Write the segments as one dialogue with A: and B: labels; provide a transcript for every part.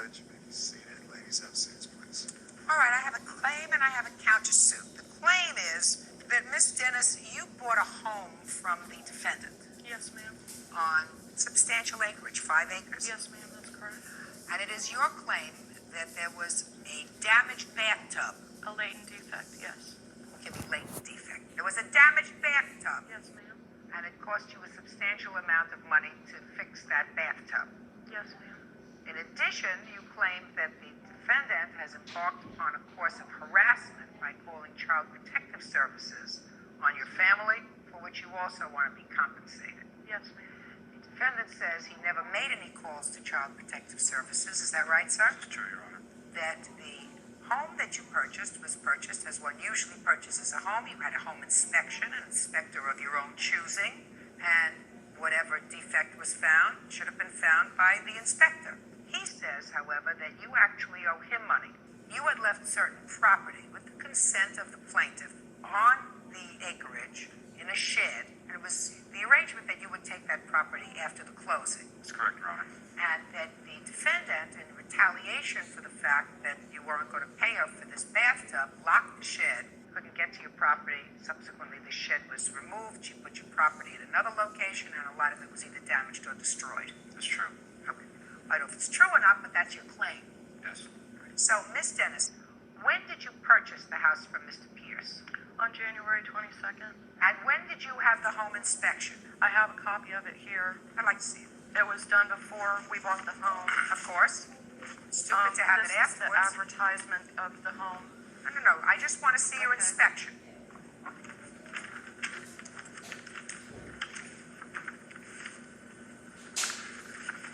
A: Judge, you may be seated. Ladies, have seats, please.
B: All right, I have a claim and I have a countersuit. The claim is that Miss Dennis, you bought a home from the defendant
C: Yes, ma'am.
B: on substantial acreage, 5 acres.
C: Yes, ma'am, that's correct.
B: And it is your claim that there was a damaged bathtub.
C: A latent defect, yes.
B: Give me latent defect. There was a damaged bathtub,
C: Yes, ma'am.
B: and it cost you a substantial amount of money to fix that bathtub.
C: Yes, ma'am.
B: In addition, you claim that the defendant has embarked upon a course of harassment by calling Child Protective Services on your family, for which you also want to be compensated.
C: Yes, ma'am.
B: The defendant says he never made any calls to Child Protective Services. Is that right, sir?
A: That's true, Your Honor.
B: That the home that you purchased was purchased as one usually purchases a home. You had a home inspection, an inspector of your own choosing, and whatever defect was found should have been found by the inspector. He says, however, that you actually owe him money. You had left certain property with the consent of the plaintiff on the acreage in a shed, and it was the arrangement that you would take that property after the closing.
A: That's correct, Your Honor.
B: And that the defendant, in retaliation for the fact that you weren't going to pay her for this bathtub, locked the shed, couldn't get to your property. Subsequently, the shed was removed. She put your property at another location, and a lot of it was either damaged or destroyed.
A: That's true.
B: Okay. I don't know if it's true or not, but that's your claim.
A: Yes.
B: So, Miss Dennis, when did you purchase the house from Mr. Pierce?
C: On January 22nd,
B: And when did you have the home inspection?
C: I have a copy of it here.
B: I'd like to see it.
C: It was done before we bought the home.
B: Of course. Stupid to have it
C: This is the
B: afterwards.
C: advertisement of the home.
B: No. I just want to see your
C: Okay.
B: inspection.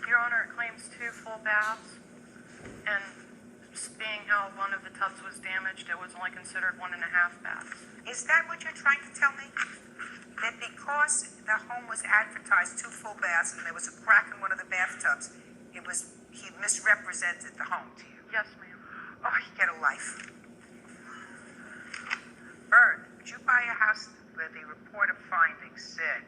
C: Your Honor, it claims 2 full baths, and being how one of the tubs was damaged, it was only considered 1.5 baths.
B: Is that what you're trying to tell me? That because the home was advertised 2 full baths and there was a crack in one of the bathtubs, he misrepresented the home to you?
C: Yes, ma'am.
B: Oh, you get a life. Bird, would you buy a house where the report of findings said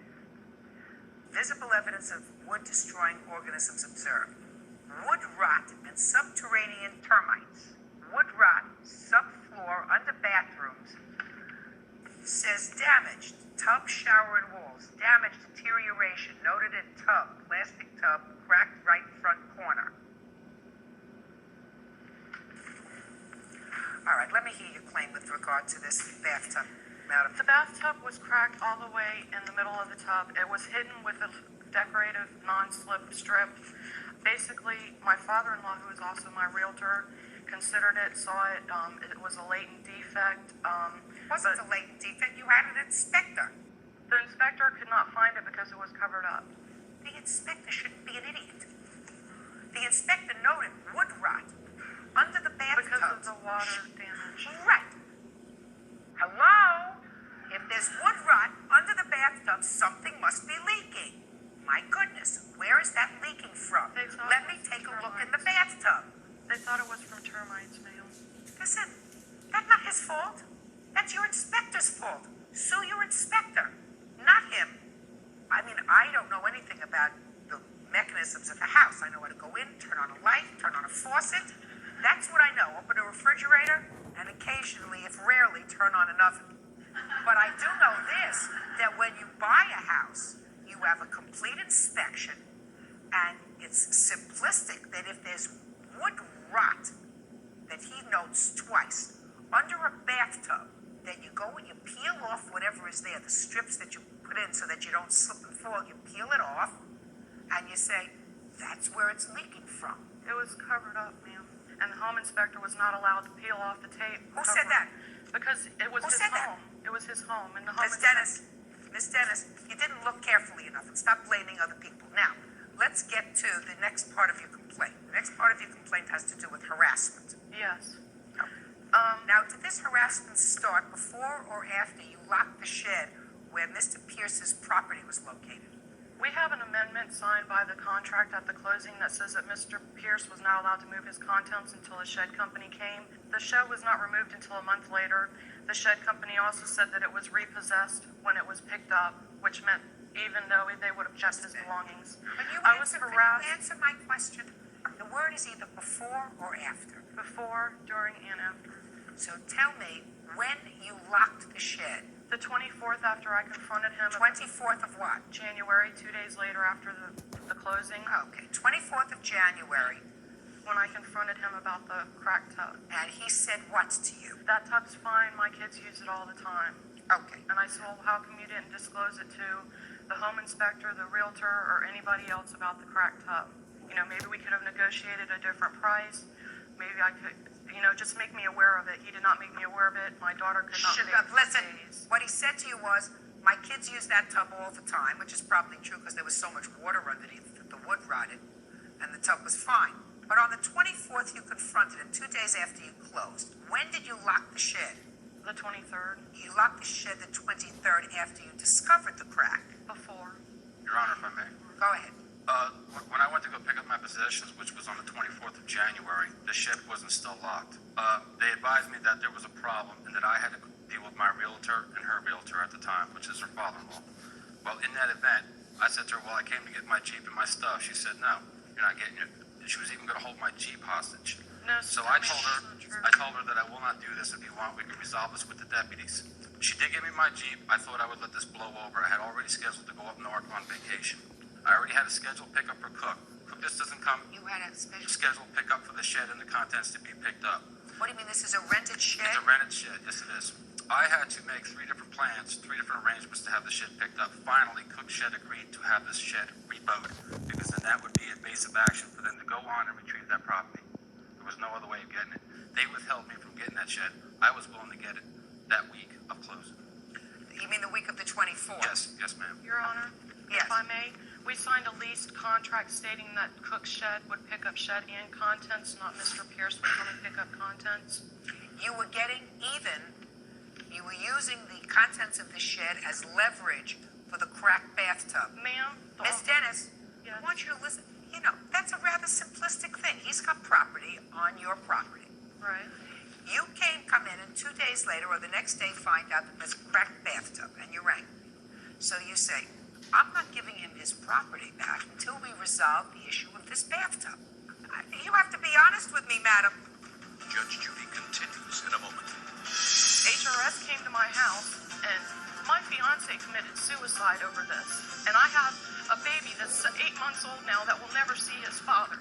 B: visible evidence of wood-destroying organisms observed, wood rot and subterranean termites, wood rot, subfloor, under bathrooms, says damaged, tub, shower, and walls, damaged, deterioration, noted in tub, plastic tub, cracked right front corner. All right, let me hear your claim with regard to this bathtub, madam.
C: The bathtub was cracked all the way in the middle of the tub. It was hidden with a decorative non-slip strip. Basically, my father-in-law, who is also my realtor, considered it, saw it. It was a latent defect.
B: It wasn't a latent defect. You had an inspector.
C: The inspector could not find it because it was covered up.
B: The inspector shouldn't be an idiot. The inspector noted wood rot under the bathtub.
C: Because of the water damage.
B: Right. Hello? If there's wood rot under the bathtub, something must be leaking. My goodness, where is that leaking from?
C: They thought
B: Let
C: it
B: me
C: was
B: take a
C: from
B: look in the
C: termites.
B: bathtub.
C: They thought it was from termites, ma'am.
B: Listen, that's not his fault. That's your inspector's fault. Sue your inspector, not him. I mean, I don't know anything about the mechanisms of the house. I know how to go in, turn on a light, turn on a faucet. That's what I know. Open a refrigerator, and occasionally, if rarely, turn on an oven. But I do know this, that when you buy a house, you have a complete inspection, and it's simplistic that if there's wood rot that he notes twice under a bathtub, that you go and you peel off whatever is there, the strips that you put in so that you don't slip and fall, you peel it off, and you say, that's where it's leaking from.
C: It was covered up, ma'am. And the home inspector was not allowed to peel off the tape.
B: Who said that?
C: Because it was
B: Who
C: his
B: said that?
C: home. It was his home. And the home
B: Miss Dennis, you didn't look carefully enough, and stop blaming other people. Now, let's get to the next part of your complaint. The next part of your complaint has to do with harassment.
C: Yes.
B: Now, did this harassment start before or after you locked the shed where Mr. Pierce's property was located?
C: We have an amendment signed by the contract at the closing that says that Mr. Pierce was not allowed to move his contents until the shed company came. The shed was not removed until a month later. The shed company also said that it was repossessed when it was picked up, which meant even though they would have kept his belongings.
B: Can you
C: I was
B: answer
C: harassed.
B: my question? The word is either before or after.
C: Before, during, and after.
B: So tell me when you locked the shed.
C: The 24th, after I confronted him.
B: 24th of what?
C: January, 2 days later after the closing.
B: Okay, 24th of January.
C: When I confronted him about the crack tub.
B: And he said what to you?
C: That tub's fine, my kids use it all the time.
B: Okay.
C: And I said, well, how come you didn't disclose it to the home inspector, the realtor, or anybody else about the crack tub? You know, maybe we could have negotiated a different price. Maybe I could, you know, just make me aware of it. He did not make me aware of it. My daughter could not
B: Shut
C: pay
B: up.
C: for
B: Listen,
C: days.
B: what he said to you was, my kids use that tub all the time, which is probably true because there was so much water underneath that the wood rotted, and the tub was fine. But on the 24th, you confronted him 2 days after you closed. When did you lock the shed?
C: The 23rd.
B: You locked the shed the 23rd after you discovered the crack.
C: Before.
A: Your Honor, if I may.
B: Go ahead.
A: When I went to go pick up my possessions, which was on the 24th of January, the shed wasn't still locked. They advised me that there was a problem and that I had to deal with my realtor and her realtor at the time, which is her father-in-law. Well, in that event, I said to her, well, I came to get my Jeep and my stuff. She said, no, you're not getting it. She was even going to hold my Jeep hostage.
C: No,
A: So I told her that I will not do this. If you want, we can resolve this with the deputies. She did give me my Jeep. I thought I would let this blow over. I had already scheduled to go up north on vacation. I already had a scheduled pickup for Cook. Cook just doesn't come.
B: You had a special...
A: Scheduled pickup for the shed and the contents to be picked up.
B: What do you mean, this is a rented shed?
A: It's a rented shed. Yes, it is. I had to make 3 different plans, 3 different arrangements to have the shed picked up. Finally, Cook Shed agreed to have this shed rebowed because then that would be a base of action for them to go on and retrieve that property. There was no other way of getting it. They withheld me from getting that shed. I was willing to get it that week of closing.
B: You mean the week of the 24th?
A: Yes, ma'am.
C: Your Honor,
B: Yes.
C: if I may, we signed a leased contract stating that Cook's Shed would pick up shed and contents, not Mr. Pierce would come and pick up contents.
B: You were getting even. You were using the contents of the shed as leverage for the cracked bathtub.
C: Ma'am?
B: Miss Dennis,
C: Yes.
B: I want you to listen. You know, that's a rather simplistic thing. He's got property on your property.
C: Right.
B: You come in, and 2 days later or the next day find out that there's a cracked bathtub, and you rang. So you say, I'm not giving him his property back until we resolve the issue of this bathtub. You have to be honest with me, madam.
D: Judge Judy continues in a moment.
C: HRS came to my house, and my fiance committed suicide over this. And I have a baby that's 8 months old now that will never see his father.